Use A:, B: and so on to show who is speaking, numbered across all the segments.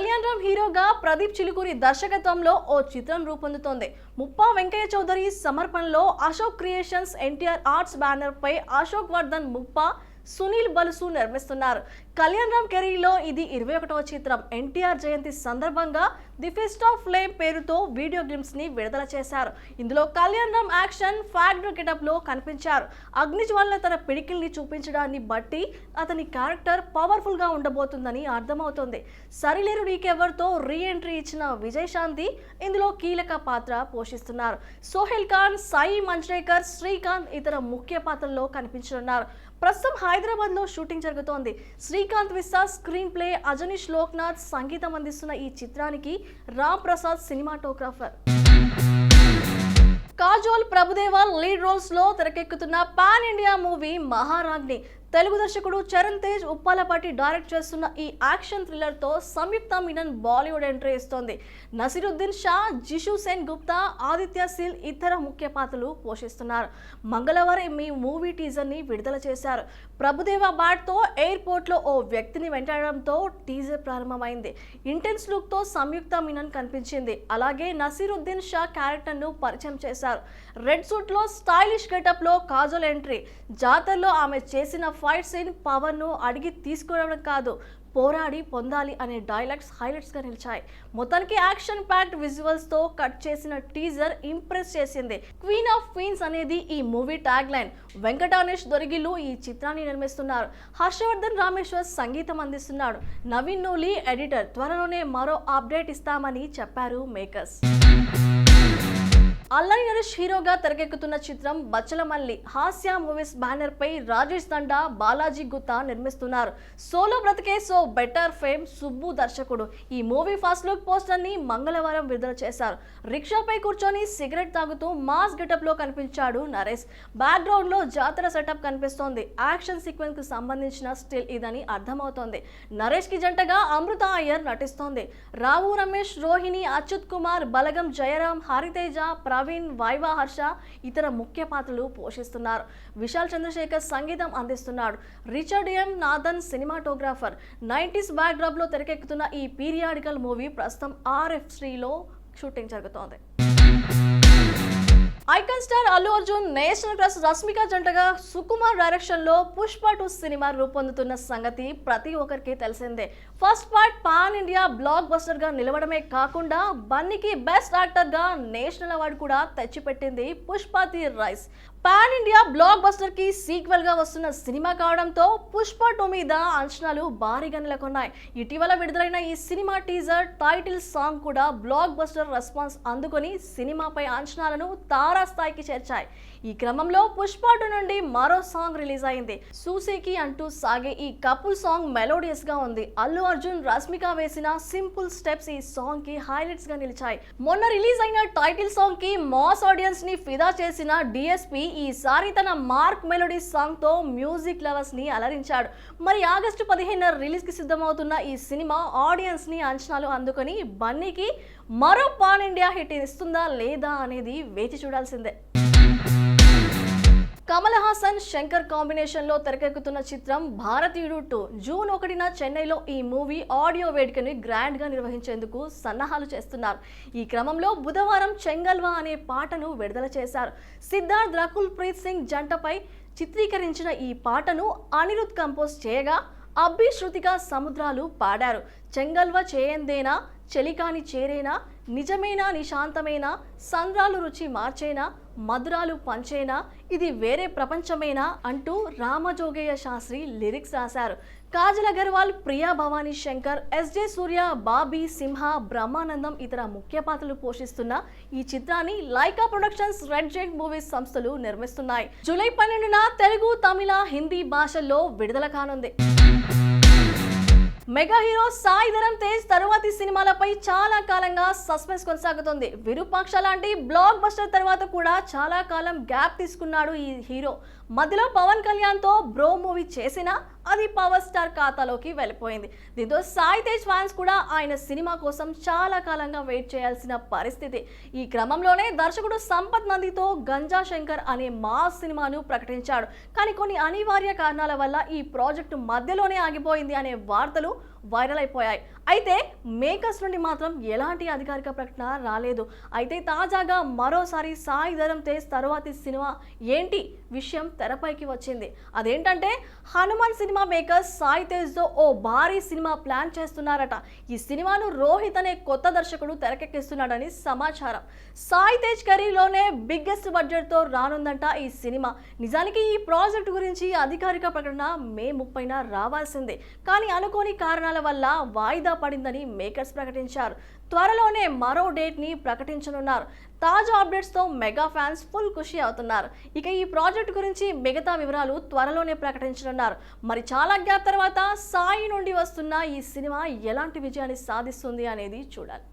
A: కళ్యాణ్ రామ్ హీరోగా ప్రదీప్ చిలుకూరి దర్శకత్వంలో ఓ చిత్రం రూపొందుతోంది. ముప్పా వెంకయ్య చౌదరి సమర్పణలో Ashok creations NTR arts banner పై అశోక్ వర్ధన్ ముప్పా సునీల్ బలుసు నిర్మిస్తున్నారు. కళ్యాణ్ రామ్ కెరీర్ లో ఇది 21వ చిత్రం. ఎన్టీఆర్ జయంతి సందర్భంగా ది ఫిస్ట్ ఆఫ్ ఫ్లేమ్ పేరుతో వీడియో గ్లిమ్స్ ని విడుదల చేశారు. ఇందులో Kalyan Ram action factor getup లో కనిపించారు. అగ్నిజ్వాల తన పిడికిల్ని చూపించడాన్ని బట్టి అతని క్యారెక్టర్ పవర్ఫుల్ గా ఉండబోతుందని అర్థమవుతోంది. సరిలేరు నీకెవర్తో రీ ఎంట్రీ ఇచ్చిన విజయశాంతి ఇందులో కీలక పాత్ర పోషిస్తున్నారు. సోహెల్ ఖాన్, సాయి మంజ్రేకర్, శ్రీకాంత్ ఇతర ముఖ్య పాత్రల్లో కనిపించనున్నారు. ప్రస్తుతం హైదరాబాద్ లో షూటింగ్ జరుగుతోంది. శ్రీకాంత్ విస్సా స్క్రీన్ ప్లే, అజనీష్ లోక్నాథ్ సంగీతం అందిస్తున్న ఈ చిత్రానికి Ram Prasad cinematographer. Kajol, Prabhudeva lead roles లో తెరకెక్కుతున్న పాన్ ఇండియా మూవీ మహారాజ్ని తెలుగు దర్శకుడు చరణ్ తేజ్ ఉప్పాలపాటి డైరెక్ట్ చేస్తున్న ఈ యాక్షన్ థ్రిల్లర్ తో సంయుక్త మీనన్ బాలీవుడ్ ఎంట్రీ ఇస్తోంది. నసీరుద్దీన్ షా, జిషు సేన్ గుప్తా, ఆదిత్య సిల్ ఇతర ముఖ్య పాత్రలు పోషిస్తున్నారు. మంగళవారం ఈ మూవీ టీజర్ ని విడుదల చేశారు. ప్రభుదేవా బ్యాట్ తో ఎయిర్పోర్ట్ లో ఓ వ్యక్తిని వెంటాడడంతో టీజర్ ప్రారంభమైంది. ఇంటెన్స్ లుక్ తో సంయుక్త మీనన్ కనిపించింది. అలాగే నసీరుద్దీన్ షా క్యారెక్టర్ ను పరిచయం చేశారు. రెడ్ సూట్ లో స్టైలిష్ గెటప్ లో కాజోల్ ఎంట్రీ. జాతరలో ఆమె చేసిన ఫైట్ సీన్ పవర్ ను అడిగి తీసుకోవడం కాదు, పోరాడి పొందాలి అనే డైలాగ్స్ హైలైట్స్ గా నిలిచాయి. మొత్తానికి యాక్షన్ ప్యాక్డ్ విజువల్స్ తో కట్ చేసిన టీజర్ ఇంప్రెస్ చేసింది. క్వీన్ ఆఫ్ క్వీన్స్ అనేది ఈ మూవీ ట్యాగ్ లైన్. వెంకటానేష్ దొరిగిలు ఈ చిత్రాన్ని నిర్మిస్తున్నారు. హర్షవర్ధన్ రామేశ్వర్ సంగీతం అందిస్తున్నాడు. నవీన్ నూలి ఎడిటర్. త్వరలోనే మరో అప్డేట్ ఇస్తామని చెప్పారు మేకర్స్. అల్లరి నరేష్ హీరోగా తెరకెక్కుతున్న చిత్రం బచ్చలమల్లి హాస్య మూవీస్ బ్యానర్ పై రాజేష్ దండా, బాలాజీ గుత్తా నిర్మిస్తున్నారు. సోలో బ్రతికే సో బెటర్ ఫేమ్ సుబ్బు దర్శకుడు. ఈ మూవీ ఫస్ట్ లుక్ పోస్టర్ ని మంగళవారం విడుదల చేశారు. రిక్షాపై కూర్చొని సిగరెట్ తాగుతూ మాస్ గెటప్ లో కనిపించాడు నరేష్. బ్యాక్ గ్రౌండ్ లో జాతర సెటప్ కనిపిస్తోంది. యాక్షన్ సీక్వెన్స్ కు సంబంధించిన స్టిల్ ఇదని అర్థమవుతోంది. నరేష్ కి జంటగా అమృత అయ్యర్ నటిస్తోంది. రావు రమేష్, రోహిణి, అచ్యుత్ కుమార్, బలగం జయరాం, హరితేజ, ప్రవీణ్, వైవా హర్ష ఇతర ముఖ్య పాత్రలు పోషిస్తున్నారు. విశాల్ చంద్రశేఖర్ సంగీతం అందిస్తున్నాడు. Richard M Nathan cinematographer. 90s backdrop లో తెరకెక్కుతున్న ఈ పీరియాడికల్ మూవీ ప్రస్తుతం RF3 లో షూటింగ్ జరుగుతోంది. Icon star Allu Arjun, national crush Rashmika జంటగా సుకుమార్ డైరెక్షన్ లో పుష్ప 2 సినిమా రూపొందుతున్న సంగతి ప్రతి ఒక్కరికి తెలిసిందే. First part pan India block buster గా నిలవడమే కాకుండా బన్నీకి బెస్ట్ యాక్టర్ గా నేషనల్ అవార్డు కూడా తెచ్చిపెట్టింది Pushpa the rice. Pan India block buster కి సీక్వెల్ గా వస్తున్న సినిమా కావడంతో పుష్ప 2 మీద అంచనాలు భారీగా నెలకొన్నాయి. ఇటీవల విడుదలైన ఈ సినిమా టీజర్, టైటిల్ సాంగ్ కూడా బ్లాక్ బస్టర్ రెస్పాన్స్ అందుకొని సినిమాపై అంచనాలను తారాస్థాయికి చేర్చాయి. ఈ క్రమంలో పుష్ప 2 నుండి మరో సాంగ్ రిలీజ్ అయింది. సూసేకి అంటూ సాగే ఈ కపుల్ సాంగ్ మెలోడియస్ గా ఉంది. అల్లు అర్జున్, రష్మిక వేసిన సింపుల్ స్టెప్స్ ఈ సాంగ్ కి హైలైట్స్ గా నిలిచాయి. మొన్న రిలీజ్ అయిన టైటిల్ సాంగ్ కి మాస్ ఆడియన్స్ ని ఫిదా చేసిన డిఎస్పి ఈసారి తన మార్క్ మెలోడీ సాంగ్ తో మ్యూజిక్ లవర్స్ ని అలరించాడు. మరి ఆగస్టు 15 రిలీజ్ కి సిద్ధమవుతున్న ఈ సినిమా ఆడియన్స్ ని అంచనాలు అందుకొని బన్నీకి మరో పాన్ ఇండియా హిట్ ఇస్తుందా లేదా అనేది వేచి చూడాల్సిందే. కమల్ హాసన్, శంకర్ కాంబినేషన్ లో తెరకెక్కుతున్న చిత్రం భారతీయుడు 2 జూన్ 1న చెన్నైలో ఈ మూవీ ఆడియో వేడుకని గ్రాండ్ గా నిర్వహించేందుకు సన్నాహాలు చేస్తున్నారు. ఈ క్రమంలో బుధవారం చెంగల్వా అనే పాటను విడుదల చేశారు. సిద్ధార్థ్, రకుల్ ప్రీత్ సింగ్ జంటపై చిత్రీకరించిన ఈ పాటను అనిరుద్ కంపోజ్ చేయగా అబ్బి, శృతిక సముద్రాలు పాడారు. చెంగల్వా చేయందేనా, చెలికాని చేరేనా, నిజమేనా నిశాంతమేనా, సంద్రాలు రుచి మార్చేనా, మధురాలు పంచేనా, ఇది వేరే ప్రపంచమేనా అంటూ రామజోగయ్య శాస్త్రి లిరిక్స్ రాశారు. కాజల్ అగర్వాల్, ప్రియా భవానీ శంకర్, SJ సూర్య, బాబీ సింహ, బ్రహ్మానందం ఇతర ముఖ్య పాత్రలు పోషిస్తున్న ఈ చిత్రాన్ని Lyca Productions, Red Giant Movies సంస్థలు నిర్మిస్తున్నాయి. జూలై 12న తెలుగు, తమిళ, హిందీ భాషల్లో విడుదల కానుంది. మెగా హీరో సాయి ధరమ్ తేజ్ తరువాతి సినిమాలపై చాలా కాలంగా సస్పెన్స్ కొనసాగుతుంది. విరూపాక్ష లాంటి బ్లాక్ బస్టర్ తర్వాత కూడా చాలా కాలం గ్యాప్ తీసుకున్నాడు ఈ హీరో. మధ్యలో పవన్ కళ్యాణ్ తో బ్రో మూవీ చేసినా అది పవర్ స్టార్ ఖాతాలోకి వెళ్ళిపోయింది. దీంతో సాయి తేజ్ ఫ్యాన్స్ కూడా ఆయన సినిమా కోసం చాలా కాలంగా వెయిట్ చేయాల్సిన పరిస్థితి. ఈ క్రమంలోనే దర్శకుడు సంపత్ నందితో గంజా శంకర్ అనే మాస్ సినిమాను ప్రకటించాడు. కానీ కొన్ని అనివార్య కారణాల వల్ల ఈ ప్రాజెక్టు మధ్యలోనే ఆగిపోయింది అనే వార్తలు వైరల్ అయిపోయాయి. అయితే మేకర్స్ నుండి మాత్రం ఎలాంటి అధికారిక ప్రకటన రాలేదు. అయితే తాజాగా మరోసారి సాయి ధరమ్ తేజ్ తరువాతి సినిమా ఏంటి విషయం తెరపైకి వచ్చింది. అదేంటంటే హనుమాన్ సినిమా మేకర్స్ సాయి తేజ్తో ఓ భారీ సినిమా ప్లాన్ చేస్తున్నారట. ఈ సినిమాను రోహిత్ అనే కొత్త దర్శకుడు తెరకెక్కిస్తున్నాడని సమాచారం. సాయి తేజ్ కెరీర్లోనే బిగ్గెస్ట్ బడ్జెట్తో రానుందంట ఈ సినిమా. నిజానికి ఈ ప్రాజెక్టు గురించి అధికారిక ప్రకటన మే 30న రావాల్సిందే, కానీ అనుకోని కారణాల వల్ల వాయిదా పడిందని మేకర్స్ ప్రకటించారు. త్వరలోనే మరో డేట్ ని ప్రకటించనున్నారు. తాజా అప్డేట్స్ తో మెగా ఫ్యాన్స్ ఫుల్ ఖుషి అవుతున్నారు. ఇక ఈ ప్రాజెక్ట్ గురించి మిగతా వివరాలు త్వరలోనే ప్రకటించనున్నారు. మరి చాలా గ్యాప్ తర్వాత సాయి నుండి వస్తున్న ఈ సినిమా ఎలాంటి విజయాన్ని సాధిస్తుంది అనేది చూడాలి.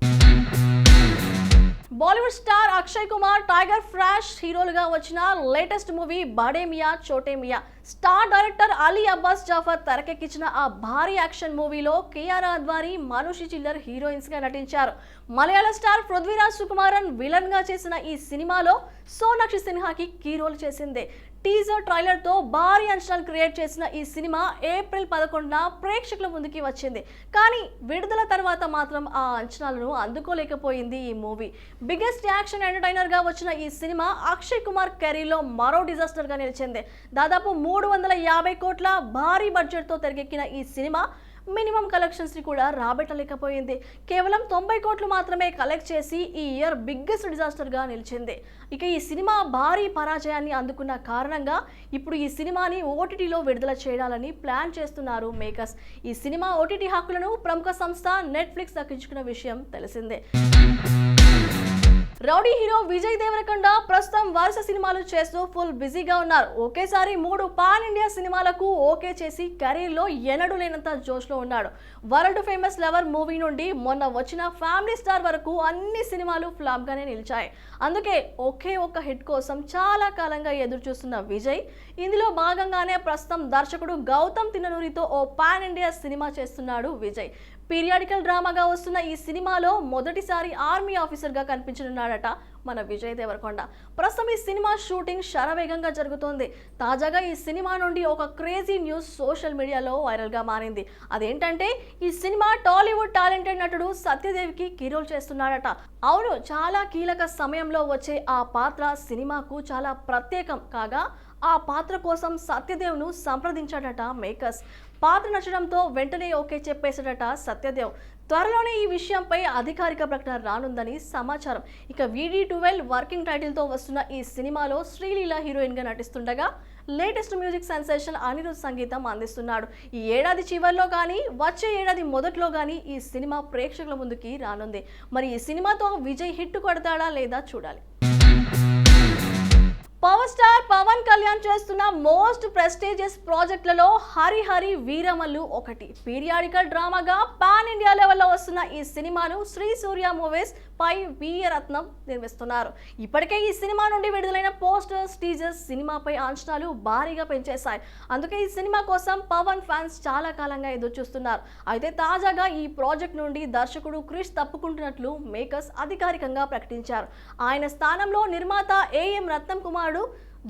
A: బాలీవుడ్ స్టార్ అక్షయ్ కుమార్, టైగర్ ఫ్రాష్ హీరోలుగా వచ్చిన లేటెస్ట్ మూవీ బడే మియా చోటే మియా స్టార్ డైరెక్టర్ అలీ అబ్బాస్ జాఫర్ తెరకెక్కించిన ఆ భారీ యాక్షన్ మూవీలో కియారా అద్వానీ, మనుషి చిల్లర్ హీరోయిన్స్ గా నటించారు. మలయాళ స్టార్ పృథ్వీరాజ్ సుకుమారన్ విలన్ గా చేసిన ఈ సినిమాలో సోనాక్షి సిన్హాకి కీ రోల్ చేసింది. టీజర్ ట్రైలర్ తో భారీ అంచనాలు క్రియేట్ చేసిన ఈ సినిమా ఏప్రిల్ 11న ప్రేక్షకుల ముందుకి వచ్చింది. కానీ విడుదల తర్వాత మాత్రం ఆ అంచనాలను అందుకోలేకపోయింది ఈ మూవీ. బిగ్గెస్ట్ యాక్షన్ ఎంటర్టైనర్ గా వచ్చిన ఈ సినిమా అక్షయ్ కుమార్ కెరీర్లో మరో డిజాస్టర్ గా నిలిచింది. దాదాపు 350 కోట్ల భారీ బడ్జెట్ తో తెరకెక్కిన ఈ సినిమా మినిమం కలెక్షన్స్ ని కూడా రాబెట్టలేకపోయింది. కేవలం 90 కోట్లు మాత్రమే కలెక్ట్ చేసి ఈ ఇయర్ బిగ్గెస్ట్ డిజాస్టర్ గా నిలిచింది. ఇక ఈ సినిమా భారీ పరాజయాన్ని అందుకున్న కారణంగా ఇప్పుడు ఈ సినిమాని ఓటీటీలో విడుదల చేయాలని ప్లాన్ చేస్తున్నారు మేకర్స్. ఈ సినిమా ఓటీటీ హక్కులను ప్రముఖ సంస్థ నెట్ఫ్లిక్స్ దక్కించుకున్న విషయం తెలిసిందే. రౌడీ హీరో విజయ్ దేవరకొండ ప్రస్తుతం వరుస సినిమాలు చేస్తూ ఫుల్ బిజీగా ఉన్నారు. ఒకేసారి 3 పాన్ ఇండియా సినిమాలకు ఓకే చేసి కెరీర్లో ఎన్నడూ లేనంత జోష్లో ఉన్నాడు. వరల్డ్ ఫేమస్ లవర్ మూవీ నుండి మొన్న వచ్చిన ఫ్యామిలీ స్టార్ వరకు అన్ని సినిమాలు ఫ్లాప్ గానే నిలిచాయి. అందుకే ఒకే ఒక్క హిట్ కోసం చాలా కాలంగా ఎదురు చూస్తున్న విజయ్ ఇందులో భాగంగానే ప్రస్తుతం దర్శకుడు గౌతమ్ తిన్ననూరితో ఓ పాన్ ఇండియా సినిమా చేస్తున్నాడు విజయ్. పీరియాడికల్ డ్రామాగా వస్తున్న ఈ సినిమాలో మొదటిసారి ఆర్మీ ఆఫీసర్ గా కనిపించనున్నాడట మన విజయ్ దేవరకొండ. ప్రస్తుతం ఈ సినిమా షూటింగ్ శరవేగంగా జరుగుతోంది. తాజాగా ఈ సినిమా నుండి ఒక క్రేజీ న్యూస్ సోషల్ మీడియాలో వైరల్ గా మారింది. అదేంటంటే ఈ సినిమా టాలీవుడ్ టాలెంటెడ్ నటుడు సత్యదేవ్కి కీ రోల్ చేస్తున్నాడట. అవును, చాలా కీలక సమయంలో వచ్చే ఆ పాత్ర సినిమాకు చాలా ప్రత్యేకం కాగా ఆ పాత్ర కోసం సత్యదేవ్ను సంప్రదించాడట మేకర్స్. పాత్ర నచ్చడంతో వెంటనే ఓకే చెప్పేశాడట సత్యదేవ్. త్వరలోనే ఈ విషయంపై అధికారిక ప్రకటన రానుందని సమాచారం. ఇక VD12 వర్కింగ్ టైటిల్ తో వస్తున్న ఈ సినిమాలో శ్రీలీల హీరోయిన్ గా నటిస్తుండగా లేటెస్ట్ మ్యూజిక్ సెన్సేషన్ అనిరుద్ సంగీతం అందిస్తున్నాడు. ఈ ఏడాది చివరిలో కానీ వచ్చే ఏడాది మొదట్లో కానీ ఈ సినిమా ప్రేక్షకుల ముందుకి రానుంది. మరి ఈ సినిమాతో విజయ్ హిట్ కొడతాడా లేదా చూడాలి. పవర్ స్టార్ పవన్ కళ్యాణ్ చేస్తున్న మోస్ట్ ప్రెస్టీజియస్ ప్రాజెక్టులలో హరి వీరమల్లు ఒకటి. పీరియాడికల్ డ్రామాగా పాన్ ఇండియా లెవెల్లో వస్తున్న ఈ సినిమాను శ్రీ సూర్య మూవీస్ పై వీరరత్నం నిర్మిస్తున్నారు. ఇప్పటికే ఈ సినిమా నుండి విడుదలైన పోస్టర్స్, టీజర్స్ సినిమాపై అంచనాలు భారీగా పెంచేశాయి. అందుకే ఈ సినిమా కోసం పవన్ ఫ్యాన్స్ చాలా కాలంగా ఎదురు చూస్తున్నారు. అయితే తాజాగా ఈ ప్రాజెక్ట్ నుండి దర్శకుడు క్రిష్ తప్పుకుంటున్నట్లు మేకర్స్ అధికారికంగా ప్రకటించారు. ఆయన స్థానంలో నిర్మాత AM రత్నం కుమారుడు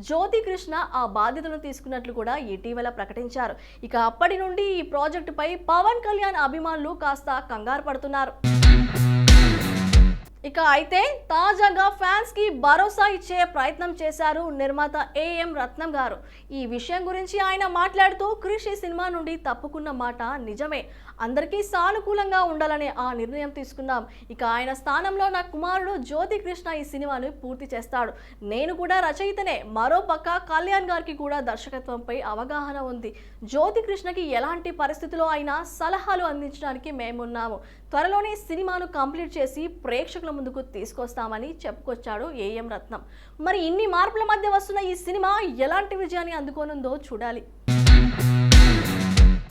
A: జ్యోతి కృష్ణ ఆ బాధ్యతను తీసుకున్నట్లు కూడా ఇటీవల ప్రకటించారు. ఇక అప్పటి నుండి ఈ ప్రాజెక్టుపై పవన్ కళ్యాణ్ అభిమానులు కాస్త కంగారు పడుతున్నారు. ఇక అయితే తాజాగా ఫ్యాన్స్ కి భరోసా ఇచ్చే ప్రయత్నం చేశారు నిర్మాత AM రత్నం గారు. ఈ విషయం గురించి ఆయన మాట్లాడుతూ క్రిష్ ఈ సినిమా నుండి తప్పుకున్న మాట నిజమే, అందరికీ సానుకూలంగా ఉండాలనే ఆ నిర్ణయం తీసుకున్నాం. ఇక ఆయన స్థానంలో నా కుమారుడు జ్యోతి కృష్ణ ఈ సినిమాను పూర్తి చేస్తాడు. నేను కూడా రచయితనే. మరో పక్క కళ్యాణ్ గారికి కూడా దర్శకత్వంపై అవగాహన ఉంది. జ్యోతి కృష్ణకి ఎలాంటి పరిస్థితుల్లో అయినా సలహాలు అందించడానికి మేమున్నాము. త్వరలోనే సినిమాను కంప్లీట్ చేసి ప్రేక్షకుల ముందుకు తీసుకొస్తామని చెప్పుకొచ్చాడు AM రత్నం. మరి ఇన్ని మార్పుల మధ్య వస్తున్న ఈ సినిమా ఎలాంటి విజయాన్ని అందుకోనుందో చూడాలి.